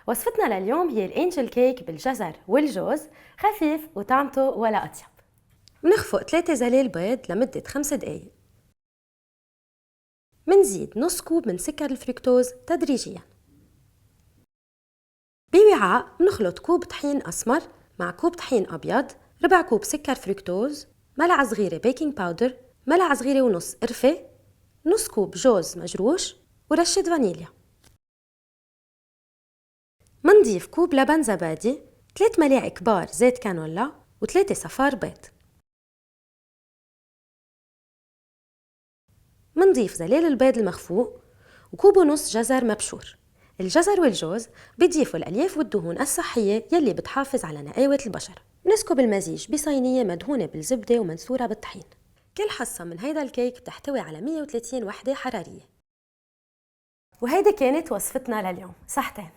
وصفتنا لليوم هي الانجل كيك بالجزر والجوز، خفيف وطعمته ولا أطيب. منخفق 3 زلال بيض لمدة 5 دقايق. منزيد نص كوب من سكر الفركتوز تدريجيا. بوعاء منخلط كوب طحين أسمر مع كوب طحين أبيض، ربع كوب سكر فركتوز، ملعقة صغيرة بيكنج باودر، ملعقة صغيرة ونص قرفة، نص كوب جوز مجروش، ورشة فانيليا. منضيف كوب لبن زبادي، 3 ملاعق كبار زيت كانولا، و3 صفار بيض. منضيف زلال البيض المخفوق، وكوب ونص جزر مبشور. الجزر والجوز بيضيفوا الألياف والدهون الصحية يلي بتحافظ على نقاوة البشرة. نسكب المزيج بصينية مدهونة بالزبدة ومنثورة بالطحين. كل حصة من هيدا الكيك بتحتوي على 130 وحدة حرارية. وهيدي كانت وصفتنا لليوم. صحتين.